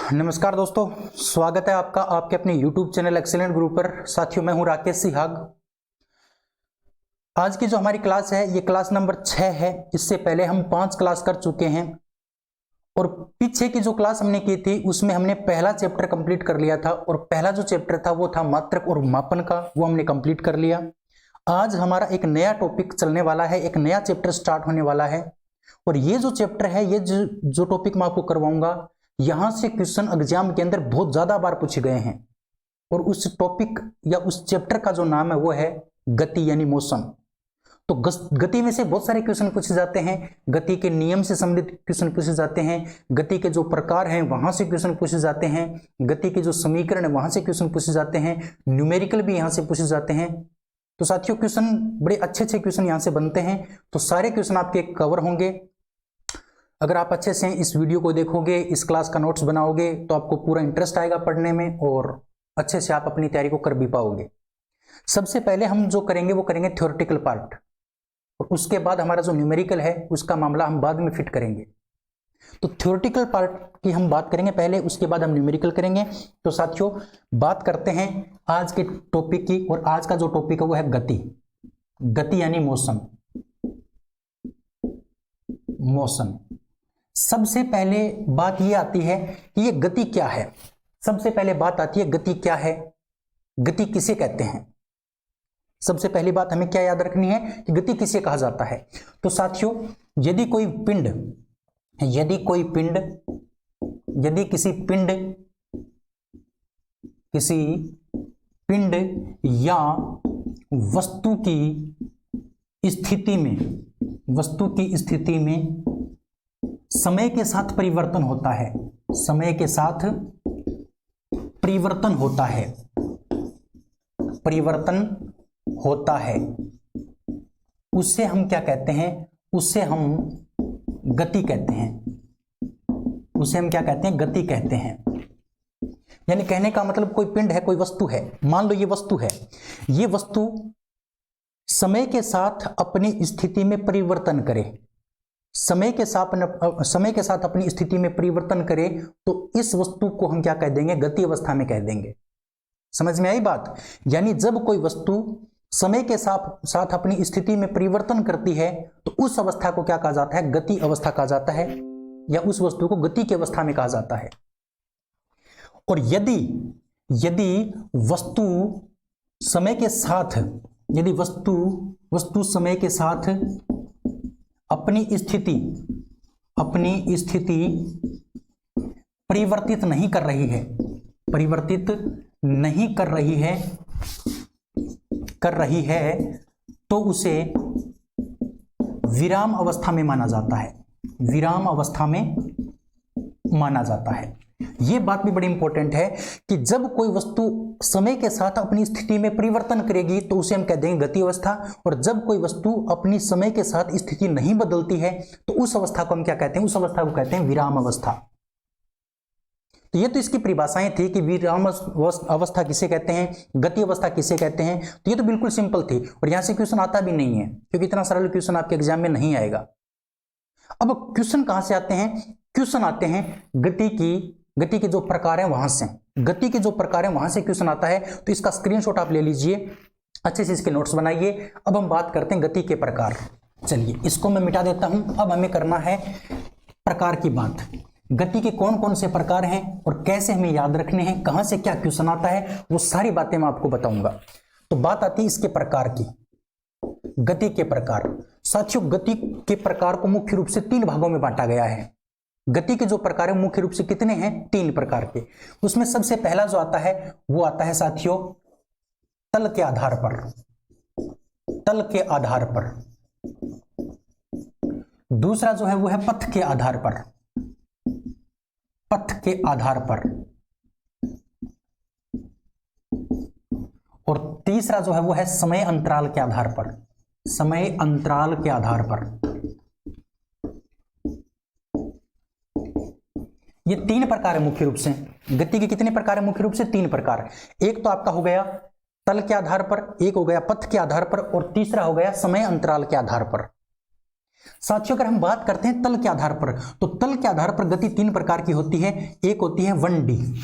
नमस्कार दोस्तों, स्वागत है आपका आपके अपने YouTube चैनल एक्सीलेंट गुरु पर। साथियों, मैं हूं राकेश सिहाग। आज की जो हमारी क्लास है ये क्लास नंबर 6 है। इससे पहले हम 5 क्लास कर चुके हैं और पीछे की जो क्लास हमने की थी उसमें हमने पहला चैप्टर कंप्लीट कर लिया था और पहला जो चैप्टर था वो था मात्रक और मापन का, वो हमने कंप्लीट कर लिया। आज हमारा एक नया टॉपिक चलने वाला है, एक नया चैप्टर स्टार्ट होने वाला है और ये जो चैप्टर है, ये जो टॉपिक मैं आपको करवाऊंगा, यहां से क्वेश्चन एग्जाम के अंदर बहुत ज्यादा बार पूछे गए हैं और उस टॉपिक या उस चैप्टर का जो नाम है वो है गति यानी मोशन। तो गति में से बहुत सारे क्वेश्चन पूछे जाते हैं, गति के नियम से संबंधित क्वेश्चन पूछे जाते हैं, गति के जो प्रकार हैं वहां से क्वेश्चन पूछे जाते हैं, गति के जो समीकरण है वहां से क्वेश्चन पूछे जाते हैं, न्यूमेरिकल भी यहां से पूछे जाते हैं। तो साथियों, क्वेश्चन बड़े अच्छे क्वेश्चन यहां से बनते हैं। तो सारे क्वेश्चन आपके कवर होंगे। अगर आप अच्छे से इस वीडियो को देखोगे, इस क्लास का नोट्स बनाओगे तो आपको पूरा इंटरेस्ट आएगा पढ़ने में और अच्छे से आप अपनी तैयारी को कर भी पाओगे। सबसे पहले हम जो करेंगे वो करेंगे थ्योरेटिकल पार्ट और उसके बाद हमारा जो न्यूमेरिकल है उसका मामला हम बाद में फिट करेंगे। तो थ्योरेटिकल पार्ट की हम बात करेंगे पहले, उसके बाद हम न्यूमेरिकल करेंगे। तो साथियों, बात करते हैं आज के टॉपिक की और आज का जो टॉपिक है वो है गति। गति यानी मोशन। मोशन सबसे पहले बात यह आती है कि ये गति क्या है। सबसे पहले बात आती है गति क्या है, गति किसे कहते हैं। सबसे पहली बात हमें क्या याद रखनी है कि गति किसे कहा जाता है। तो साथियों, यदि किसी पिंड या वस्तु की स्थिति में समय के साथ परिवर्तन होता है, उससे हम क्या कहते हैं, उससे हम गति कहते हैं। यानी कहने का मतलब, कोई पिंड है, कोई वस्तु है, मान लो ये वस्तु है, ये वस्तु समय के साथ अपनी स्थिति में परिवर्तन करे, समय के साथ अपनी स्थिति में परिवर्तन करे तो इस वस्तु को हम क्या कह देंगे, गति अवस्था में कह देंगे। समझ में आई बात। यानी जब कोई वस्तु समय के साथ अपनी स्थिति में परिवर्तन करती है तो उस अवस्था को क्या कहा जाता है, गति अवस्था कहा जाता है, या उस वस्तु को गति की अवस्था में कहा जाता है। और यदि वस्तु समय के साथ अपनी स्थिति परिवर्तित नहीं कर रही है तो उसे विराम अवस्था में माना जाता है। यह बात भी बड़ी इंपॉर्टेंट है कि जब कोई वस्तु समय के साथ अपनी स्थिति में परिवर्तन करेगी तो उसे हम कह देंगे गति अवस्था, और जब कोई वस्तु अपनी समय के साथ स्थिति नहीं बदलती है तो उस अवस्था को हम क्या कहते हैं, उस अवस्था को कहते हैं विराम अवस्था। तो ये तो इसकी परिभाषाएं थी कि विराम अवस्था किसे कहते हैं, गति अवस्था किसे कहते हैं। तो ये तो बिल्कुल सिंपल थी और यहां से क्वेश्चन आता भी नहीं है क्योंकि इतना सरल क्वेश्चन आपके एग्जाम में नहीं आएगा। अब क्वेश्चन कहां से आते हैं, क्वेश्चन आते हैं गति के जो प्रकार है वहां से, क्वेश्चन आता है। तो इसका स्क्रीनशॉट आप ले लीजिए, अच्छे से इसके नोट्स बनाइए। अब हम बात करते हैं गति के प्रकार। चलिए इसको मैं मिटा देता हूं। अब हमें करना है प्रकार की बात। गति के कौन कौन से प्रकार हैं और कैसे हमें याद रखने हैं, कहां से क्या क्वेश्चन आता है, वो सारी बातें मैं आपको बताऊंगा। तो बात आती है इसके प्रकार की, गति के प्रकार। साथियों, गति के प्रकार को मुख्य रूप से 3 भागों में बांटा गया है। गति के जो प्रकार है मुख्य रूप से कितने हैं, 3 प्रकार के। उसमें सबसे पहला जो आता है वो आता है साथियों तल के आधार पर। दूसरा जो है वो है पथ के आधार पर। और तीसरा जो है वो है समय अंतराल के आधार पर। ये 3 प्रकार है मुख्य रूप से। गति के कितने प्रकार है मुख्य रूप से, 3 प्रकार। एक तो आपका हो गया तल के आधार पर, एक हो गया पथ के आधार पर और तीसरा हो गया समय अंतराल के आधार पर। साथियों, अगर हम बात करते हैं तल के आधार पर, तो तल के आधार पर गति तीन प्रकार की होती है। एक होती है 1D,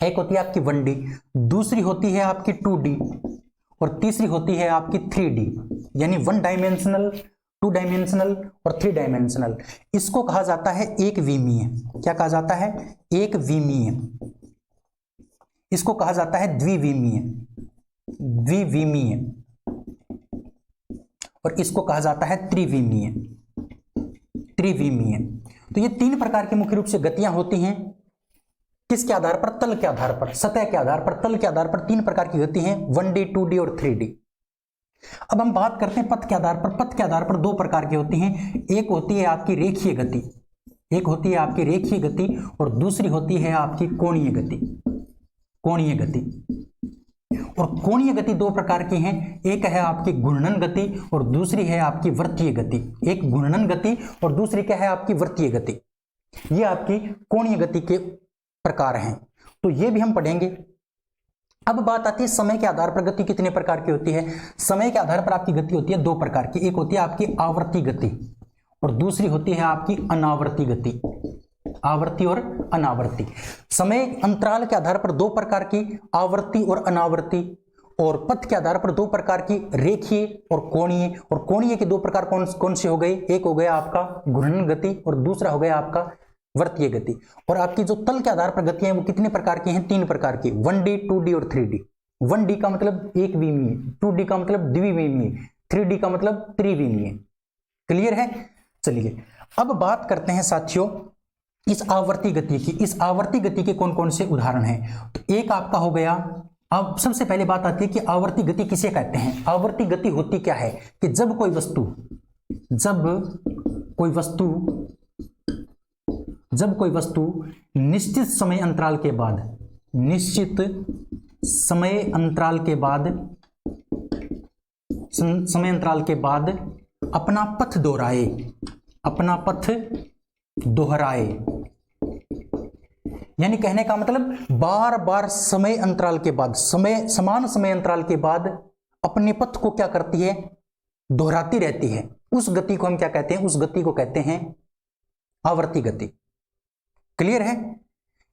एक होती है आपकी 1D, दूसरी होती है आपकी 2D और तीसरी होती है आपकी 3D, यानी 1 डायमेंशनल, 2 डायमेंशनल और 3 डायमेंशनल। इसको कहा जाता है एक विमीय। क्या कहा जाता है? एक विमीय। इसको कहा जाता है द्विविमीय, द्विविमीय, और इसको कहा जाता है त्रिविमीय, त्रिविमीय। तो ये तीन प्रकार की मुख्य रूप से गतियां होती हैं। किसके आधार पर? तल के आधार पर, सतह के आधार पर, तल के आधार पर तीन प्रकार की गति हैं, 1D, 2D और 3D। अब हम बात करते हैं पथ के आधार पर। पथ के आधार पर दो प्रकार की होती हैं। एक होती है आपकी रेखीय गति, एक होती है आपकी रेखीय गति और दूसरी होती है आपकी कोणीय गति। कोणीय गति, और कोणीय गति दो प्रकार की हैं। एक है आपकी घूर्णन गति और दूसरी है आपकी वृत्तीय गति। एक घूर्णन गति और दूसरी क्या है? आपकी वृत्तीय गति। ये आपकी कोणीय गति के प्रकार हैं, तो ये भी हम पढ़ेंगे। अब बात आती है समय के आधार पर गति कितने प्रकार की होती है। समय के आधार पर आपकी गति होती है दो प्रकार की। एक होती है आपकी आवर्ती गति और दूसरी होती है आपकी अनावर्ती गति। आवर्ती और अनावर्ती। समय अंतराल के आधार पर दो प्रकार की, आवर्ती और अनावर्ती, और पथ के आधार पर दो प्रकार की, रेखीय और कोणीय। और कोणीय के दो प्रकार कौन कौन से हो गए? एक हो गया आपका घूर्णन गति और दूसरा हो गया आपका वृत्तीय गति। और आपकी जो तल के आधार पर गतियां हैं वो कितने प्रकार की हैं? तीन प्रकार की, 1D, 2D और 3D। 1D का मतलब एक विमीय, 2D का मतलब द्विविमीय, 3D का मतलब त्रिविमीय। क्लियर है? चलिए अब बात करते हैं साथियों इस आवर्ती गति की। इस आवर्ती गति के कौन कौन से उदाहरण हैं? तो एक आपका हो गया, अब सबसे पहले बात आती है कि आवर्ती गति किसे कहते हैं। आवर्ती गति होती क्या है कि जब कोई वस्तु निश्चित समय अंतराल के बाद अपना पथ दोहराए, यानी कहने का मतलब बार बार समय अंतराल के बाद, समान समय अंतराल के बाद अपने पथ को क्या करती है? दोहराती रहती है। उस गति को हम क्या कहते हैं? उस गति को कहते हैं आवर्ती गति। क्लियर है?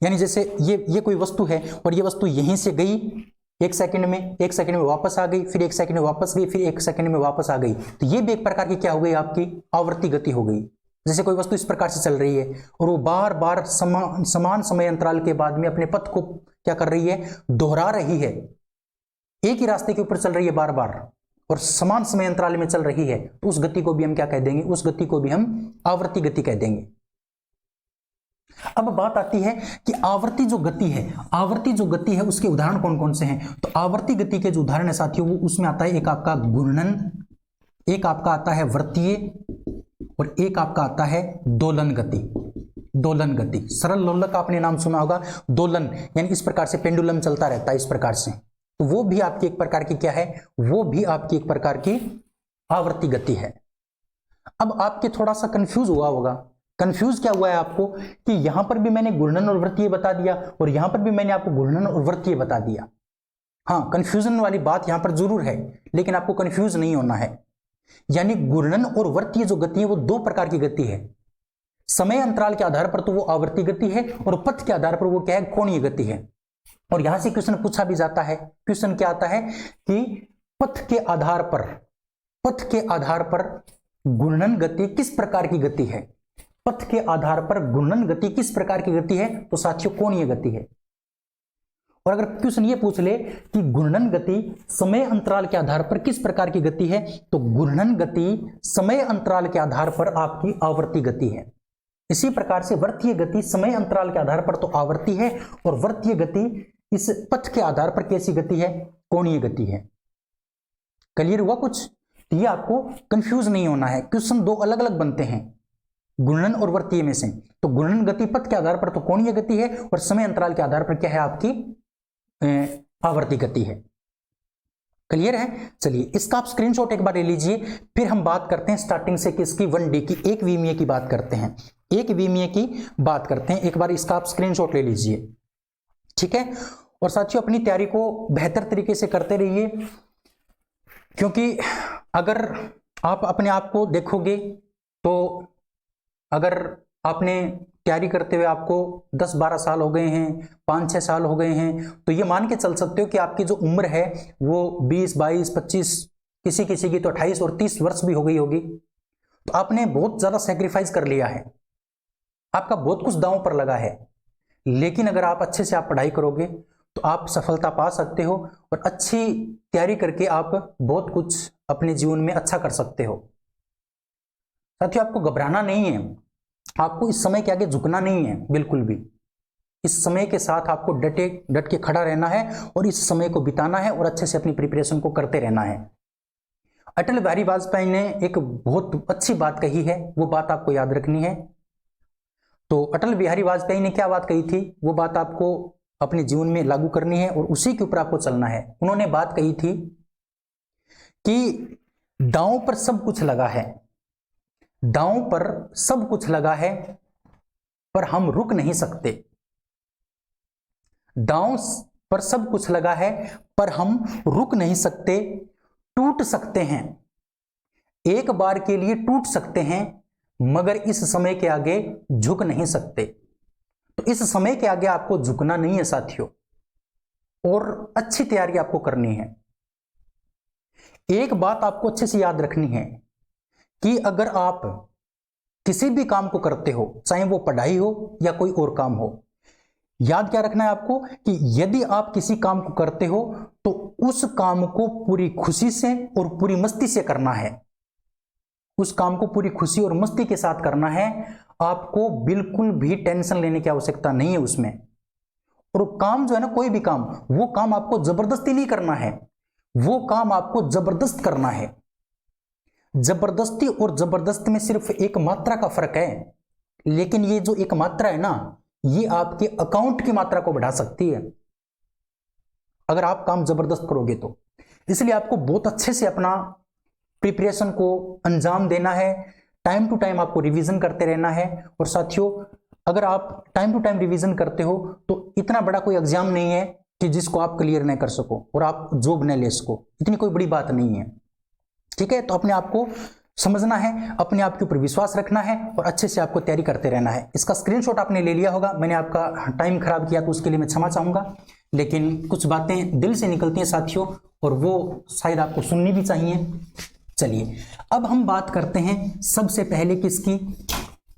यानी जैसे ये कोई वस्तु है और ये वस्तु यहीं से गई एक सेकंड में वापस आ गई, फिर एक सेकंड में वापस गई, फिर एक सेकंड में वापस आ गई, तो ये भी एक प्रकार की क्या हो गई? आपकी आवर्ती गति हो गई। जैसे कोई वस्तु इस प्रकार से चल रही है और वो बार बार समान समय अंतराल के बाद में अपने पथ को क्या कर रही है? दोहरा रही है। एक ही रास्ते के ऊपर चल रही है बार बार और समान समय अंतराल में चल रही है, तो उस गति को भी हम क्या कह देंगे? उस गति को भी हम आवर्ती गति कह देंगे। अब बात आती है कि आवर्ती जो गति है उसके उदाहरण कौन कौन से हैं। तो आवर्ती गति के जो उदाहरण है साथियों वो उसमें आता है, एक आपका घूर्णन, एक आपका आता है वृत्तीय और एक आपका आता है दोलन गति। सरल लोलक आपने नाम सुना होगा, दोलन यानी इस प्रकार से पेंडुलम चलता रहता है इस प्रकार से, तो वो भी आपकी एक प्रकार की क्या है? वो भी आपकी एक प्रकार की आवर्ती गति है। अब आपके थोड़ा सा कंफ्यूज हुआ होगा। कंफ्यूज क्या हुआ है आपको कि यहां पर भी मैंने घूर्णन और वृत्तीय बता दिया और यहां पर भी मैंने आपको घूर्णन और वृत्तीय बता दिया। हाँ, कंफ्यूजन वाली बात यहां पर जरूर है, लेकिन आपको कंफ्यूज नहीं होना है। यानी घूर्णन और वृत्तीय जो गति है वो दो प्रकार की गति है। समय अंतराल के आधार पर तो वो आवर्ती गति है और पथ के आधार पर वो क्या है? कोणीय गति है। और यहां से क्वेश्चन पूछा भी जाता है। क्वेश्चन क्या आता है कि पथ के आधार पर घूर्णन गति किस प्रकार की गति है? पथ के आधार पर घूर्णन गति किस प्रकार की गति है? तो साथियों कोणीय गति है। और अगर क्वेश्चन ये पूछ ले कि घूर्णन गति समय अंतराल के आधार पर किस प्रकार की गति है, तो घूर्णन गति समय अंतराल के आधार पर आपकी आवर्ती गति है। इसी प्रकार से वृत्तीय गति समय अंतराल के आधार पर तो आवर्ती है और वृत्तीय गति इस पथ के आधार पर कैसी गति है? कोणीय गति है। क्लियर हुआ कुछ? तो ये आपको कंफ्यूज नहीं होना है। क्वेश्चन दो अलग अलग बनते हैं घूर्णन और वृत्तीय में से। तो घूर्णन गति पथ के आधार पर तो कोणीय गति है और समय अंतराल के आधार पर क्या है? आपकी आवर्ती गति है। क्लियर है? चलिए इसका आप स्क्रीनशॉट एक बार ले लीजिए, फिर हम बात करते हैं स्टार्टिंग से किसकी? 1D की, एक विमीय की बात करते हैं। एक विमीय की बात करते हैं, एक बार इसका आप स्क्रीनशॉट ले लीजिए, ठीक है? और साथियों अपनी तैयारी को बेहतर तरीके से करते रहिए, क्योंकि अगर आप अपने आप को देखोगे तो अगर आपने तैयारी करते हुए आपको 10-12 साल हो गए हैं, 5-6 साल हो गए हैं, तो ये मान के चल सकते हो कि आपकी जो उम्र है वो 20, 22, 25, किसी किसी की तो 28 और 30 वर्ष भी हो गई होगी। तो आपने बहुत ज़्यादा सेक्रीफाइस कर लिया है, आपका बहुत कुछ दांव पर लगा है। लेकिन अगर आप अच्छे से आप पढ़ाई करोगे तो आप सफलता पा सकते हो और अच्छी तैयारी करके आप बहुत कुछ अपने जीवन में अच्छा कर सकते हो। साथियों, आपको घबराना नहीं है, आपको इस समय के आगे झुकना नहीं है बिल्कुल भी। इस समय के साथ आपको डट के खड़ा रहना है और इस समय को बिताना है और अच्छे से अपनी प्रिपरेशन को करते रहना है। अटल बिहारी वाजपेयी ने एक बहुत अच्छी बात कही है, वो बात आपको याद रखनी है। तो अटल बिहारी वाजपेयी ने क्या बात कही थी, वो बात आपको अपने जीवन में लागू करनी है और उसी के ऊपर आपको चलना है। उन्होंने बात कही थी कि दांव पर सब कुछ लगा है, दांव पर सब कुछ लगा है, पर हम रुक नहीं सकते। दांव पर सब कुछ लगा है पर हम रुक नहीं सकते, टूट सकते हैं, एक बार के लिए टूट सकते हैं, मगर इस समय के आगे झुक नहीं सकते। तो इस समय के आगे आपको झुकना नहीं है साथियों, और अच्छी तैयारी आपको करनी है। एक बात आपको अच्छे से याद रखनी है कि अगर आप किसी भी काम को करते हो, चाहे वो पढ़ाई हो या कोई और काम हो, याद क्या रखना है आपको कि यदि आप किसी काम को करते हो तो उस काम को पूरी खुशी से और पूरी मस्ती से करना है। उस काम को पूरी खुशी और मस्ती के साथ करना है। आपको बिल्कुल भी टेंशन लेने की आवश्यकता नहीं है उसमें। और काम जो है ना, कोई भी काम, वो काम आपको जबरदस्ती नहीं करना है, वो काम आपको जबरदस्त करना है। जबरदस्ती और जबरदस्त में सिर्फ एक मात्रा का फर्क है, लेकिन ये जो एक मात्रा है ना, ये आपके अकाउंट की मात्रा को बढ़ा सकती है अगर आप काम जबरदस्त करोगे तो। इसलिए आपको बहुत अच्छे से अपना प्रिपरेशन को अंजाम देना है, टाइम टू टाइम आपको रिवीजन करते रहना है। और साथियों, अगर आप टाइम टू टाइम रिवीजन करते हो तो इतना बड़ा कोई एग्जाम नहीं है कि जिसको आप क्लियर नहीं कर सको और आप जॉब न ले सको, इतनी कोई बड़ी बात नहीं है। ठीक है, तो अपने आप को समझना है, अपने आप के ऊपर विश्वास रखना है और अच्छे से आपको तैयारी करते रहना है। इसका स्क्रीनशॉट आपने ले लिया होगा, मैंने आपका टाइम खराब किया तो उसके लिए मैं क्षमा चाहूंगा, लेकिन कुछ बातें दिल से निकलती हैं साथियों और वो शायद आपको सुननी भी चाहिए। चलिए अब हम बात करते हैं सबसे पहले किसकी,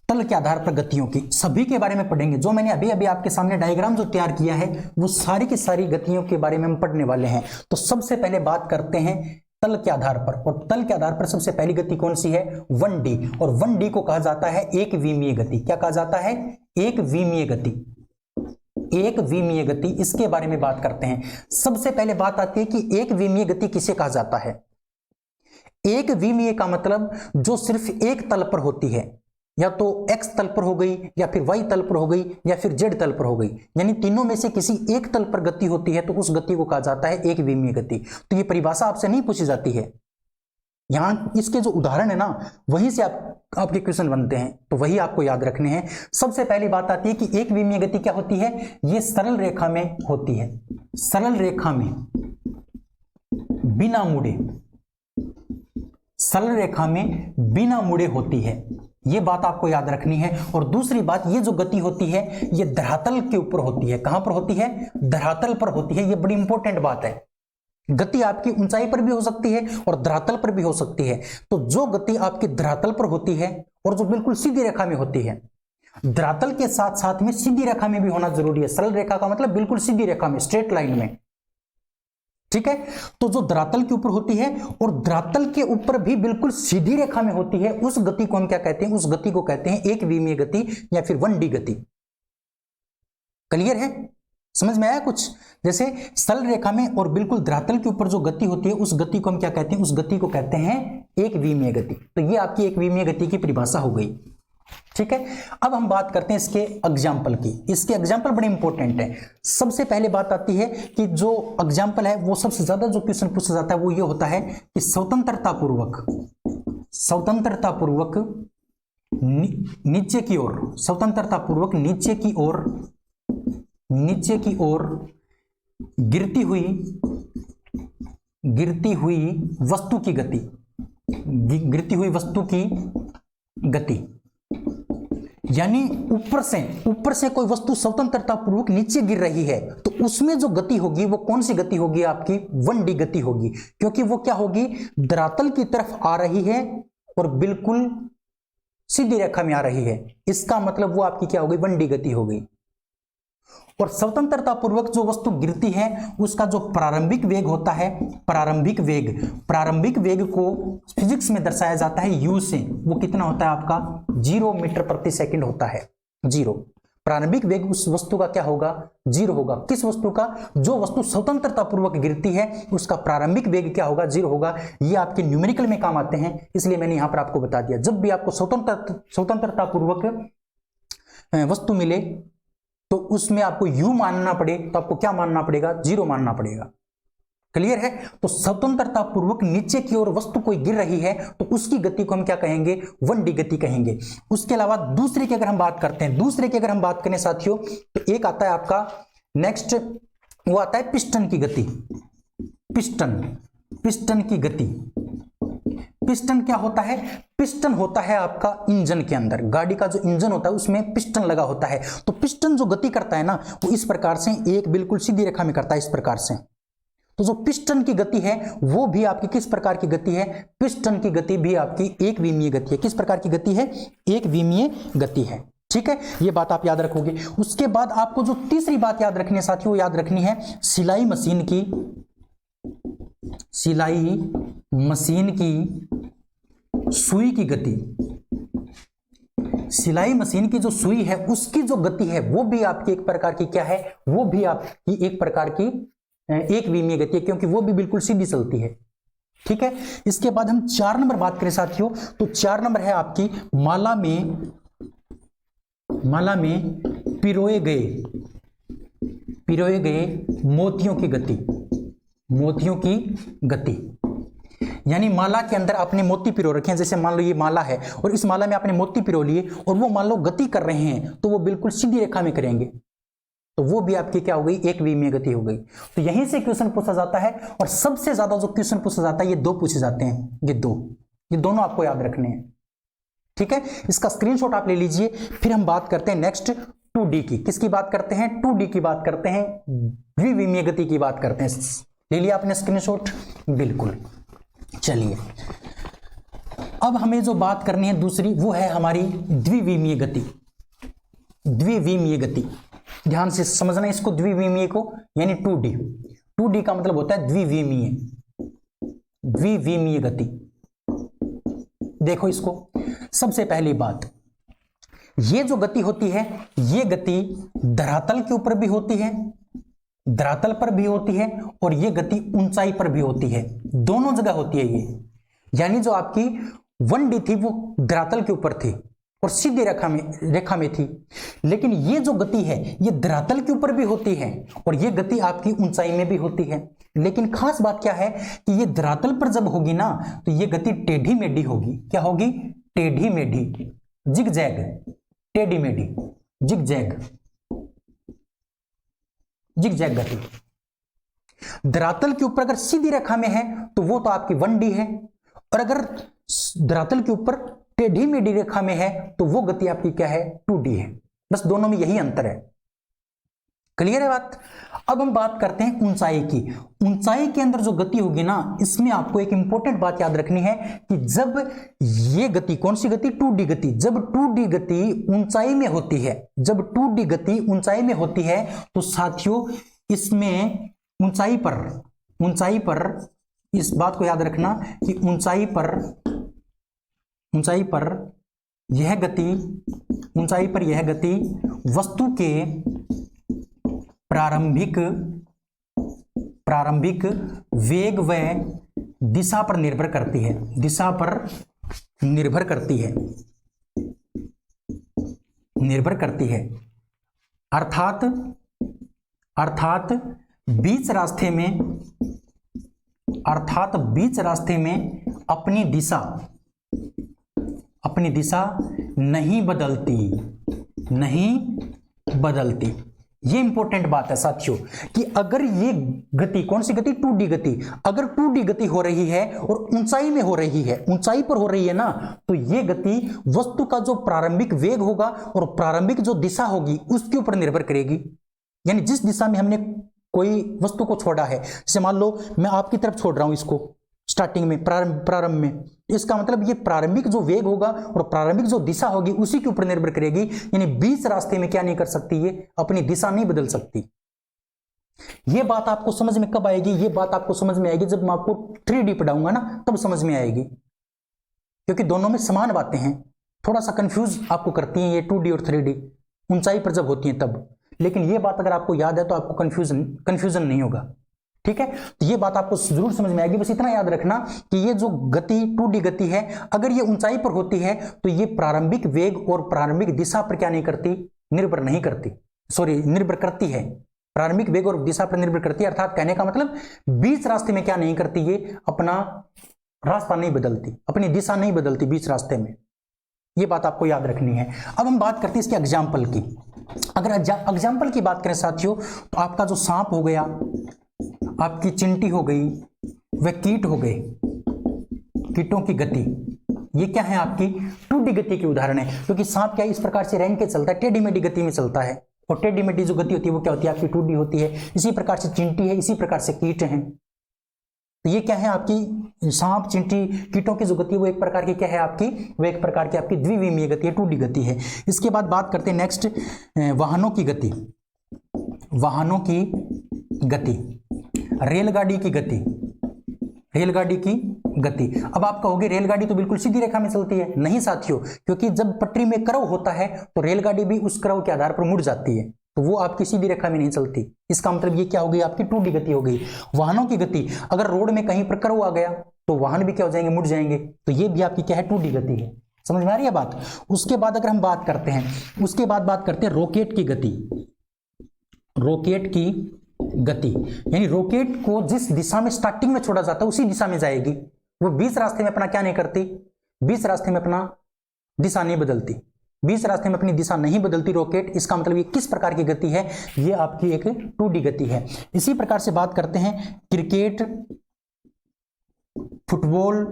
तल के आधार पर गतियों की। सभी के बारे में पढ़ेंगे, जो मैंने अभी अभी आपके सामने डायग्राम जो तैयार किया है वो सारी की सारी गतियों के बारे में हम पढ़ने वाले हैं। तो सबसे पहले बात करते हैं तल के आधार पर, और तल के आधार पर सबसे पहली गति कौन सी है, 1D। और 1D को कहा जाता है एक विमीय गति। क्या कहा जाता है, एक विमीय गति, एक विमीय गति। इसके बारे में बात करते हैं। सबसे पहले बात आती है कि एक विमीय गति किसे कहा जाता है। एक विमीय का मतलब जो सिर्फ एक तल पर होती है, या तो x तल पर हो गई, या फिर y तल पर हो गई, या फिर z तल पर हो गई, यानी तीनों में से किसी एक तल पर गति होती है तो उस गति को कहा जाता है एक विमीय गति। तो ये परिभाषा आपसे नहीं पूछी जाती है, यहां इसके जो उदाहरण है ना वहीं से आपके क्वेश्चन बनते हैं, तो वही आपको याद रखने हैं। सबसे पहली बात आती है कि एक विमीय गति क्या होती है, ये सरल रेखा में होती है, सरल रेखा में बिना मुड़े, सरल रेखा में बिना मुड़े होती है, ये बात आपको याद रखनी है। और दूसरी बात, ये जो गति होती है ये धरातल के ऊपर होती है। कहां पर होती है, धरातल पर होती है। ये बड़ी इंपॉर्टेंट बात है। गति आपकी ऊंचाई पर भी हो सकती है और धरातल पर भी हो सकती है। तो जो गति आपकी धरातल पर होती है और जो बिल्कुल सीधी रेखा में होती है, धरातल के साथ साथ में सीधी रेखा में भी होना जरूरी है। सरल रेखा का मतलब बिल्कुल सीधी रेखा में, स्ट्रेट लाइन में। ठीक है, तो जो धरातल के ऊपर होती है और धरातल के ऊपर भी बिल्कुल सीधी रेखा में होती है, उस गति को हम क्या कहते हैं, उस गति को कहते हैं एक विमीय गति या फिर 1D गति। क्लियर है, समझ में आया कुछ। जैसे सरल रेखा में और बिल्कुल धरातल के ऊपर जो गति होती है उस गति को हम क्या कहते हैं, उस गति को कहते हैं एक विमीय गति। तो ये आपकी एक विमीय गति की परिभाषा हो गई। ठीक है, अब हम बात करते हैं इसके एग्जाम्पल की। इसके एग्जाम्पल बड़े इंपॉर्टेंट है। सबसे पहले बात आती है कि जो एग्जाम्पल है वो सबसे ज्यादा जो क्वेश्चन पूछा जाता है वो ये होता है कि स्वतंत्रता पूर्वक नीचे की ओर, स्वतंत्रता पूर्वक नीचे की ओर गिरती हुई वस्तु की गति, गिरती हुई वस्तु की गति, यानी ऊपर से कोई वस्तु स्वतंत्रता पूर्वक नीचे गिर रही है तो उसमें जो गति होगी वो कौन सी गति होगी? आपकी 1D गति होगी, क्योंकि वो क्या होगी? धरातल की तरफ आ रही है और बिल्कुल सीधी रेखा में आ रही है, इसका मतलब वो आपकी क्या हो गई? 1D गति हो गई। और स्वतंत्रता पूर्वक जो वस्तु गिरती है उसका जो प्रारंभिक वेग होता है, प्रारंभिक वेग को फिजिक्स में दर्शाया जाता है u से। वो कितना होता है आपका? 0 मीटर प्रति सेकंड होता है। 0 प्रारंभिक वेग उस वस्तु का क्या होगा? 0 होगा। किस वस्तु का? जो वस्तु स्वतंत्रता पूर्वक गिरती है उसका प्रारंभिक वेग क्या होगा? 0 होगा। ये आपके न्यूमेरिकल में काम आते हैं, इसलिए मैंने यहां पर आपको बता दिया। जब भी आपको स्वतंत्रता पूर्वक वस्तु मिले तो उसमें आपको u मानना पड़े तो आपको क्या मानना पड़ेगा? 0 मानना पड़ेगा। क्लियर है? तो स्वतंत्रता पूर्वक नीचे की ओर वस्तु कोई गिर रही है तो उसकी गति को हम क्या कहेंगे? 1D गति कहेंगे। उसके अलावा दूसरे की अगर हम बात करते हैं, दूसरे की अगर हम बात करें साथियों, तो एक आता है आपका नेक्स्ट, वो आता है पिस्टन की गति। पिस्टन की गति। पिस्टन क्या होता है? पिस्टन होता है आपका इंजन के अंदर, गाड़ी का जो इंजन होता है उसमें पिस्टन लगा होता है। तो पिस्टन जो गति करता है ना वो इस प्रकार से एक बिल्कुल सीधी रेखा में करता है, इस प्रकार से। तो जो पिस्टन की गति है वो भी आपकी किस प्रकार की गति है? पिस्टन की गति भी आपकी एक विमीय गति है। किस प्रकार की गति है? एक विमीय गति है। ठीक है, ये बात आप याद रखोगे। उसके बाद आपको जो तीसरी बात याद रखनी है साथियों, याद रखनी है सिलाई मशीन की सुई की गति। सिलाई मशीन की जो सुई है उसकी जो गति है वो भी आपकी एक प्रकार की क्या है? वो भी आपकी एक प्रकार की एक विमीय गति है, क्योंकि वो भी बिल्कुल सीधी चलती है। ठीक है, इसके बाद हम 4 नंबर बात करें साथियों, तो 4 नंबर है आपकी माला में पिरोए गए मोतियों की गति। यानी माला के अंदर आपने मोती पिरो रखे हैं, जैसे मान लो ये माला है और इस माला में आपने मोती पिरो लिए और वो मान लो गति कर रहे हैं तो वो बिल्कुल सीधी रेखा में करेंगे, तो वो भी आपकी क्या हो गई? एक विमीय गति हो गई। तो यहीं से क्वेश्चन पूछा जाता है और सबसे ज्यादा जो क्वेश्चन पूछा जाता है ये 2 पूछे जाते हैं, ये दोनों आपको याद रखने हैं। ठीक है, इसका स्क्रीनशॉट आप ले लीजिए। फिर हम बात करते हैं नेक्स्ट 2D की। किसकी बात करते हैं? 2D की बात करते हैं, द्विविमीय गति की बात करते हैं। ले लिया आपने स्क्रीनशॉट? बिल्कुल। चलिए अब हमें जो बात करनी है दूसरी वो है हमारी द्विविमीय गति। ध्यान से समझना इसको, द्विविमीय को, यानी 2D का मतलब होता है द्विविमीय गति। देखो इसको, सबसे पहली बात, ये जो गति होती है ये गति धरातल के ऊपर भी होती है, धरातल पर भी होती है और ये गति ऊंचाई पर भी होती है, दोनों जगह होती है ये। यानी जो आपकी 1D थी वो धरातल के ऊपर थी और सीधी रेखा में थी, लेकिन ये जो गति है ये धरातल के ऊपर भी होती है और ये गति आपकी ऊंचाई में भी होती है। लेकिन खास बात क्या है कि ये धरातल पर जब होगी ना तो ये गति टेढ़ी मेढ़ी होगी। क्या होगी? टेढ़ी मेढ़ी, जिगजैग, टेढ़ी मेढ़ी, जिगजैग गति। धरातल के ऊपर अगर सीधी रेखा में है तो वो तो आपकी 1D है, और अगर धरातल के ऊपर टेढ़ी मेढ़ी रेखा में है तो वो गति आपकी क्या है? 2D है। बस दोनों में यही अंतर है। क्लियर है बात? अब हम बात करते हैं ऊंचाई की। ऊंचाई के अंदर जो गति होगी ना, इसमें आपको एक इंपॉर्टेंट बात याद रखनी है कि जब ये गति, कौन सी गति? 2D गति। जब 2D गति ऊंचाई में होती है, जब 2D गति ऊंचाई में होती है तो साथियों इसमें ऊंचाई पर इस बात को याद रखना कि ऊंचाई पर यह गति वस्तु के प्रारंभिक वेग व दिशा पर निर्भर करती है। अर्थात बीच रास्ते में अपनी दिशा नहीं बदलती। ये इंपॉर्टेंट बात है साथियों कि अगर ये गति, कौन सी गति, 2D गति, अगर 2D गति हो रही है और ऊंचाई में हो रही है, ऊंचाई पर हो रही है ना, तो ये गति वस्तु का जो प्रारंभिक वेग होगा और प्रारंभिक जो दिशा होगी उसके ऊपर निर्भर करेगी। यानी जिस दिशा में हमने कोई वस्तु को छोड़ा है, जैसे मान लो मैं आपकी तरफ छोड़ रहा हूं इसको स्टार्टिंग में, प्रारंभ में, इसका मतलब ये प्रारंभिक जो वेग होगा और प्रारंभिक जो दिशा होगी उसी के ऊपर निर्भर करेगी। यानी बीच रास्ते में क्या नहीं कर सकती, ये अपनी दिशा नहीं बदल सकती। ये बात आपको समझ में कब आएगी, ये बात आपको समझ में आएगी जब मैं आपको 3D पढ़ाऊंगा ना, तब समझ में आएगी, क्योंकि दोनों में समान बातें हैं। थोड़ा सा कंफ्यूज आपको करती हैं ये 2D और 3D ऊंचाई पर जब होती हैं तब, लेकिन ये बात अगर आपको याद है तो आपको कंफ्यूजन नहीं होगा। ठीक है, तो ये बात आपको जरूर समझ में आएगी। बस इतना याद रखना कि ये जो गति 2D गति है, अगर ये ऊंचाई पर होती है तो ये प्रारंभिक वेग और प्रारंभिक दिशा पर क्या नहीं करती, निर्भर नहीं करती, निर्भर करती है, प्रारंभिक वेग और दिशा पर निर्भर करती है। अर्थात कहने का मतलब बीच रास्ते में क्या नहीं करती, ये अपना रास्ता नहीं बदलती, अपनी दिशा नहीं बदलती बीच रास्ते में। ये बात आपको याद रखनी है। अब हम बात करते हैं इसके एग्जाम्पल की। अगर एग्जाम्पल की बात करें साथियों, तो आपका जो सांप हो गया, आपकी चिंटी हो गई, व कीट हो गए, कीटों की गति, ये क्या है, आपकी 2D गति के उदाहरण है। क्योंकि सांप क्या इस प्रकार से रेंग के चलता है, टेढ़ी मेढ़ी गति में चलता है, और टेढ़ी मेढ़ी जो गति होती है वो क्या होती है, आपकी 2D होती है। इसी प्रकार से चिंटी है, इसी प्रकार से कीट है। तो ये क्या है, आपकी सांप, चिंटी, कीटों की जो गति वो एक प्रकार की क्या है आपकी, वो एक प्रकार की आपकी द्विविमीय गति है, 2D गति है। इसके बाद बात करते हैं नेक्स्ट, वाहनों की गति। वाहनों की गति, रेलगाड़ी की गति, रेलगाड़ी की गति। अब आप कहोगे रेलगाड़ी तो बिल्कुल सीधी रेखा में चलती है। नहीं साथियों, क्योंकि जब पटरी में कर्व होता है तो रेलगाड़ी भी उस कर्व के आधार पर मुड़ जाती है, तो वो आपकी सीधी रेखा में नहीं चलती। इसका मतलब ये क्या हो गई, आपकी 2D गति हो गई। वाहनों की गति, अगर रोड में कहीं पर कर्व आ गया तो वाहन भी क्या हो जाएंगे, मुड़ जाएंगे, तो ये भी आपकी क्या है, 2D गति है। समझ में आ रही है बात। उसके बाद अगर हम बात करते हैं, उसके बाद बात करते हैं रॉकेट की गति। रॉकेट की गति यानी रॉकेट को जिस दिशा में स्टार्टिंग में छोड़ा जाता है उसी दिशा में जाएगी, वो बीच रास्ते में अपना क्या नहीं करती, बीच रास्ते में अपना दिशा नहीं बदलती, बीच रास्ते में अपनी दिशा नहीं बदलती रॉकेट। इसका मतलब ये किस प्रकार की गति है, ये आपकी एक 2D गति है। इसी प्रकार से बात करते हैं क्रिकेट, फुटबॉल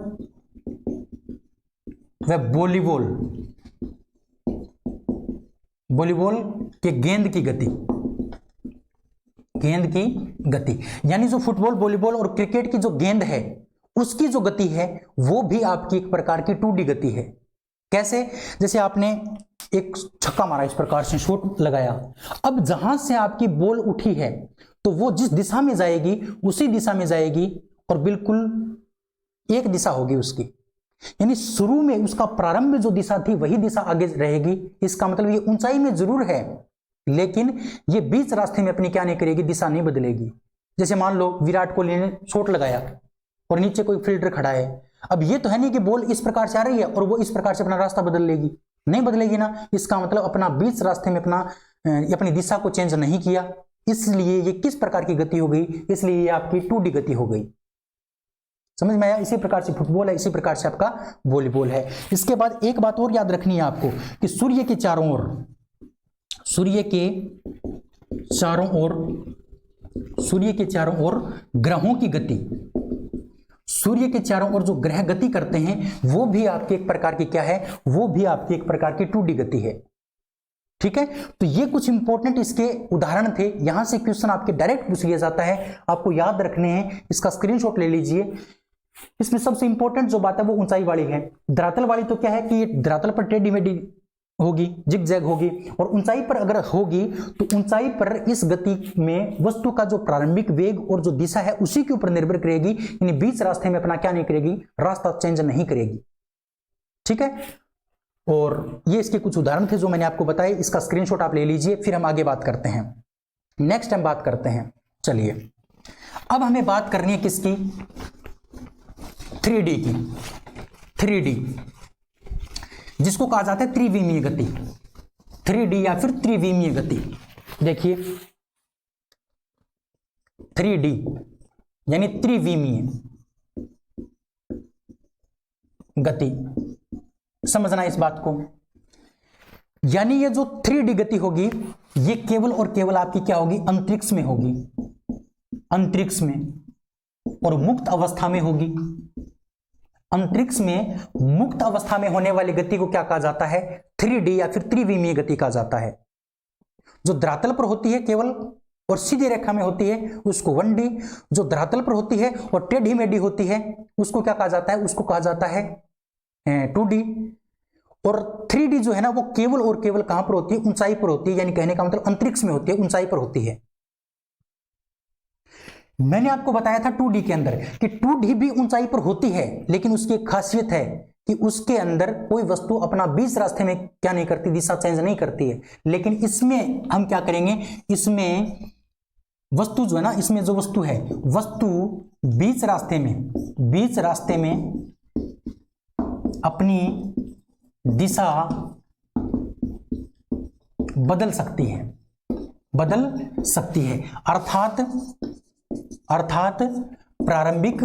व वॉलीबॉल, वॉलीबॉल के गेंद की गति, गेंद की गति। यानी जो फुटबॉल, वॉलीबॉल और क्रिकेट की जो गेंद है उसकी जो गति है वो भी आपकी एक प्रकार की 2D गति है। कैसे, जैसे आपने एक छक्का मारा, इस प्रकार से शॉट लगाया, अब जहां से आपकी बॉल उठी है तो वो जिस दिशा में जाएगी उसी दिशा में जाएगी और बिल्कुल एक दिशा होगी उसकी। यानी शुरू में उसका प्रारंभ जो दिशा थी वही दिशा आगे रहेगी। इसका मतलब ये ऊंचाई में जरूर है लेकिन ये बीच रास्ते में अपनी क्या नहीं करेगी, दिशा नहीं बदलेगी। जैसे मान लो विराट कोहली ने शॉट लगाया और नीचे कोई फील्डर खड़ा है, अब ये तो है नहीं कि बॉल इस प्रकार से आ रही है और वो इस प्रकार से अपना रास्ता बदल लेगी, नहीं बदलेगी ना। इसका मतलब अपना बीच रास्ते में अपनी दिशा को चेंज नहीं किया, इसलिए ये किस प्रकार की गति हो गई, इसलिए ये आपकी 2D गति हो गई। समझ में आया। इसी प्रकार से फुटबॉल है, इसी प्रकार से आपका वॉलीबॉल है। इसके बाद एक बात और याद रखनी है आपको कि सूर्य के चारों ओर, सूर्य के चारों ओर ग्रहों की गति, सूर्य के चारों ओर जो ग्रह गति करते हैं वो भी आपकी एक प्रकार की क्या है, वो भी आपकी एक प्रकार की 2D गति है। ठीक है, तो ये कुछ इंपॉर्टेंट इसके उदाहरण थे। यहां से क्वेश्चन आपके डायरेक्ट पूछ लिया जाता है, आपको याद रखने हैं, इसका स्क्रीनशॉट ले लीजिए। इसमें सबसे इंपॉर्टेंट जो बात है वो ऊंचाई वाली है। धरातल वाली तो क्या है कि ये धरातल पर टेढ़ी मेढ़ी होगी, जिग जैग होगी, और ऊंचाई पर अगर होगी तो ऊंचाई पर इस गति में वस्तु का जो प्रारंभिक वेग और जो दिशा है उसी के ऊपर निर्भर करेगी। यानी बीच रास्ते में अपना क्या नहीं करेगी, रास्ता चेंज नहीं करेगी। ठीक है, और ये इसके कुछ उदाहरण थे जो मैंने आपको बताए। इसका स्क्रीनशॉट आप ले लीजिए, फिर हम आगे बात करते हैं। नेक्स्ट हम बात करते हैं, चलिए अब हमें बात करनी है किसकी, 3D की। 3D जिसको कहा जाता है त्रिविमीय गति, 3D या फिर त्रिविमीय गति। देखिए 3D यानी त्रिविमीय गति, समझना इस बात को। यानी ये जो 3D गति होगी ये केवल और केवल आपकी क्या होगी, अंतरिक्ष में होगी, अंतरिक्ष में, और मुक्त अवस्था में होगी। अंतरिक्ष में मुक्त अवस्था में होने वाली गति को क्या कहा जाता है, 3D या फिर त्रिविमीय गति कहा जाता है। जो धरातल पर होती है केवल और सीधी रेखा में होती है उसको 1D, जो धरातल पर होती है और टेढ़ी मेढ़ी होती है उसको क्या कहा जाता है, उसको कहा जाता है 2D। और 3D जो है ना वो केवल और केवल कहां पर होती है, ऊंचाई पर होती है, यानी कहने का मतलब अंतरिक्ष में होती है, ऊंचाई पर होती है। मैंने आपको बताया था 2D के अंदर कि 2D भी ऊंचाई पर होती है, लेकिन उसकी एक खासियत है कि उसके अंदर कोई वस्तु अपना बीच रास्ते में क्या नहीं करती, दिशा चेंज नहीं करती है। लेकिन इसमें हम क्या करेंगे, इसमें वस्तु जो है ना, इसमें जो वस्तु है, वस्तु बीच रास्ते में अपनी दिशा बदल सकती है, अर्थात प्रारंभिक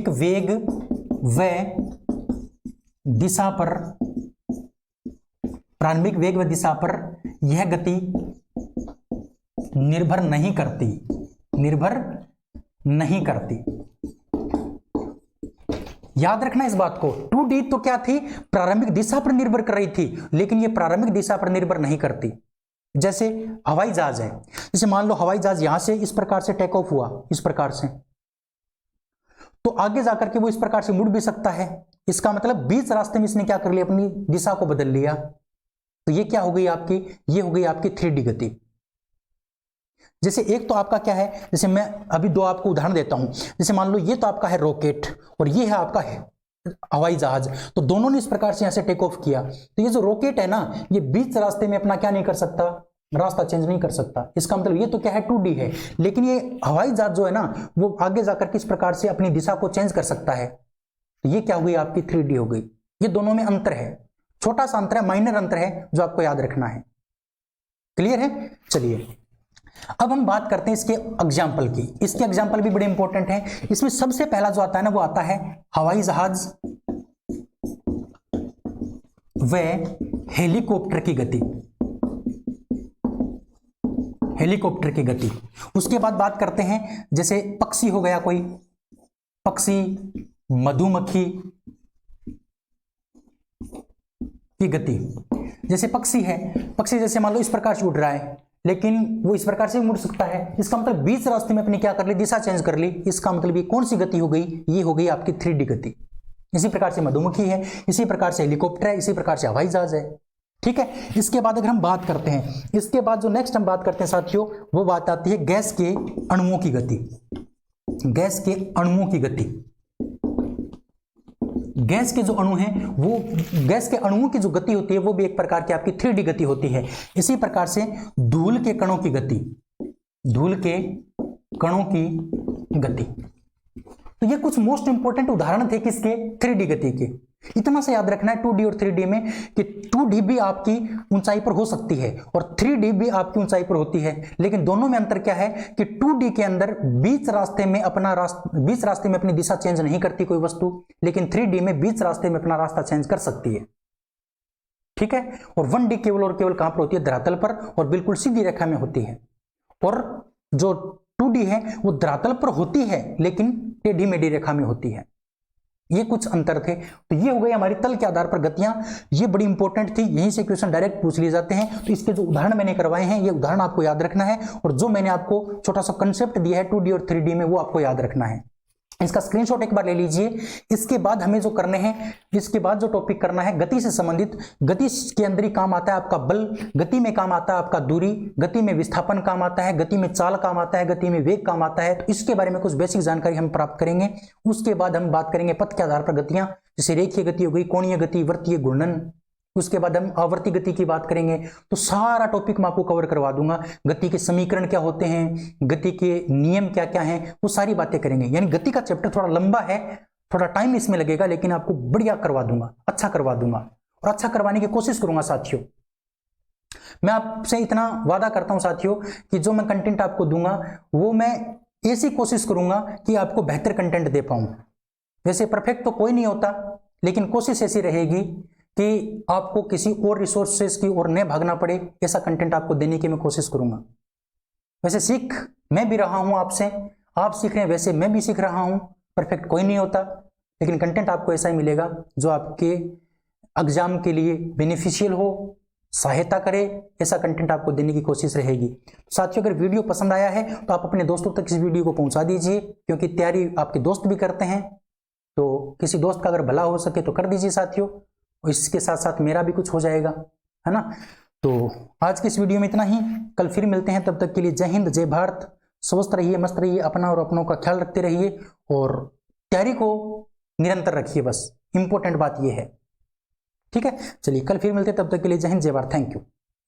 वेग व दिशा पर यह गति निर्भर नहीं करती। याद रखना इस बात को, 2D तो क्या थी, प्रारंभिक दिशा पर निर्भर कर रही थी, लेकिन ये प्रारंभिक दिशा पर निर्भर नहीं करती। जैसे हवाई जहाज है, जैसे मान लो हवाई जहाज यहां से इस प्रकार से टेक ऑफ हुआ, इस प्रकार से, तो आगे जाकर के वो इस प्रकार से मुड़ भी सकता है। इसका मतलब बीच रास्ते में इसने क्या कर लिया, अपनी दिशा को बदल लिया। तो ये क्या हो गई आपकी, ये हो गई आपकी 3D गति। जैसे एक तो आपका क्या है, जैसे मैं अभी दो आपको उदाहरण देता हूं, जैसे मान लो ये तो आपका है रॉकेट और ये है आपका हवाई जहाज, तो दोनों ने इस प्रकार से यहां से टेक ऑफ किया। तो ये जो रॉकेट है ना, ये बीच रास्ते में अपना क्या नहीं कर सकता, रास्ता चेंज नहीं कर सकता। इसका मतलब ये तो क्या है, 2D है, लेकिन ये हवाई जहाज जो है ना, वो आगे जाकर किस प्रकार से अपनी दिशा को चेंज कर सकता है। तो ये क्या हुई आपकी 3D हो गई। ये दोनों में अंतर है, छोटा सा अंतर है, माइनर अंतर है, जो आपको याद रखना है। क्लियर है? चलिए अब हम बात करते हैं इसके एग्जाम्पल की। इसके एग्जाम्पल भी बड़े इंपॉर्टेंट हैं। इसमें सबसे पहला जो आता है ना, वो आता है हवाई जहाज व हेलीकॉप्टर की गति। हेलीकॉप्टर की गति। उसके बाद बात करते हैं जैसे पक्षी हो गया, कोई पक्षी, मधुमक्खी की गति। जैसे पक्षी है, पक्षी जैसे मान लो इस प्रकार से उड़ रहा है, लेकिन वो इस प्रकार से मुड़ सकता है। इसका मतलब बीच रास्ते में अपनी क्या कर ली, दिशा चेंज कर ली। इसका मतलब ये कौन सी गति हो गई, ये हो गई आपकी 3D गति। इसी प्रकार से मधुमक्खी है, इसी प्रकार से हेलीकॉप्टर है, इसी प्रकार से हवाई जहाज है। ठीक है। इसके बाद अगर हम बात करते हैं, इसके बाद जो नेक्स्ट हम बात करते हैं साथियों, वो बात आती है गैस के अणुओं की गति। गैस के अणुओं की गति। गैस के जो अणु हैं, वो गैस के अणुओं की जो गति होती है वो भी एक प्रकार की आपकी 3D गति होती है। इसी प्रकार से धूल के कणों की गति। धूल के कणों की गति। तो ये कुछ मोस्ट इंपोर्टेंट उदाहरण थे किसके, 3D गति के। इतना सा याद रखना है 2D और 3D में कि 2D भी आपकी ऊंचाई पर हो सकती है और 3D भी आपकी ऊंचाई पर होती है, लेकिन दोनों में अंतर क्या है कि 2D के अंदर बीच रास्ते में अपनी दिशा चेंज नहीं करती कोई वस्तु, लेकिन 3D में बीच रास्ते में अपना रास्ता चेंज कर सकती है। ठीक है। और 1D केवल और केवल कहां पर होती है, धरातल पर, और बिल्कुल सीधी रेखा में होती है। और जो 2D है वो धरातल पर होती है लेकिन टेढ़ी मेढ़ी रेखा में होती है। ये कुछ अंतर थे। तो ये हो गई हमारी तल के आधार पर गतियां। ये बड़ी इंपॉर्टेंट थी, यहीं से क्वेश्चन डायरेक्ट पूछ लिए जाते हैं। तो इसके जो उदाहरण मैंने करवाए हैं, ये उदाहरण आपको याद रखना है, और जो मैंने आपको छोटा सा कंसेप्ट दिया है 2D और 3D में, वो आपको याद रखना है। इसका स्क्रीनशॉट एक बार ले लीजिए। इसके बाद हमें जो करने हैं, इसके बाद जो टॉपिक करना है गति से संबंधित। गति के अंदर ही काम आता है आपका बल, गति में काम आता है आपका दूरी, गति में विस्थापन काम आता है, गति में चाल काम आता है, गति में वेग काम आता है। तो इसके बारे में कुछ बेसिक जानकारी हम प्राप्त करेंगे। उसके बाद हम बात करेंगे पथ के आधार पर गतियां, जैसे रेखीय गति हो गई, कोणीय गति, वृत्तीय घूर्णन। उसके बाद हम आवर्ती गति की बात करेंगे। तो सारा टॉपिक मैं आपको कवर करवा दूंगा। गति के समीकरण क्या होते हैं, गति के नियम क्या क्या हैं, वो सारी बातें करेंगे। यानी गति का चैप्टर थोड़ा लंबा है, थोड़ा टाइम इसमें लगेगा, लेकिन आपको बढ़िया करवा दूंगा, अच्छा करवा दूंगा, और अच्छा करवाने की कोशिश करूंगा साथियों। मैं आपसे इतना वादा करता हूं साथियों कि जो मैं कंटेंट आपको दूंगा वो मैं ऐसी कोशिश करूंगा कि आपको बेहतर कंटेंट दे पाऊं। वैसे परफेक्ट तो कोई नहीं होता, लेकिन कोशिश ऐसी रहेगी कि आपको किसी और रिसोर्सेज की ओर न भागना पड़े, ऐसा कंटेंट आपको देने की मैं कोशिश करूंगा। वैसे सीख मैं भी रहा हूं आपसे, आप सीख रहे हैं, वैसे मैं भी सीख रहा हूं। परफेक्ट कोई नहीं होता, लेकिन कंटेंट आपको ऐसा ही मिलेगा जो आपके एग्जाम के लिए बेनिफिशियल हो, सहायता करे, ऐसा कंटेंट आपको देने की कोशिश रहेगी। साथियों, अगर वीडियो पसंद आया है तो आप अपने दोस्तों तक इस वीडियो को पहुंचा दीजिए, क्योंकि तैयारी आपके दोस्त भी करते हैं, तो किसी दोस्त का अगर भला हो सके तो कर दीजिए साथियों। इसके साथ साथ मेरा भी कुछ हो जाएगा, है ना। तो आज की इस वीडियो में इतना ही, कल फिर मिलते हैं। तब तक के लिए जय हिंद, जय भारत। स्वस्थ रहिए, मस्त रहिए, अपना और अपनों का ख्याल रखते रहिए और तैयारी को निरंतर रखिए, बस इंपॉर्टेंट बात यह है। ठीक है, चलिए कल फिर मिलते हैं, तब तक के लिए जय हिंद, जय भारत। Thank you.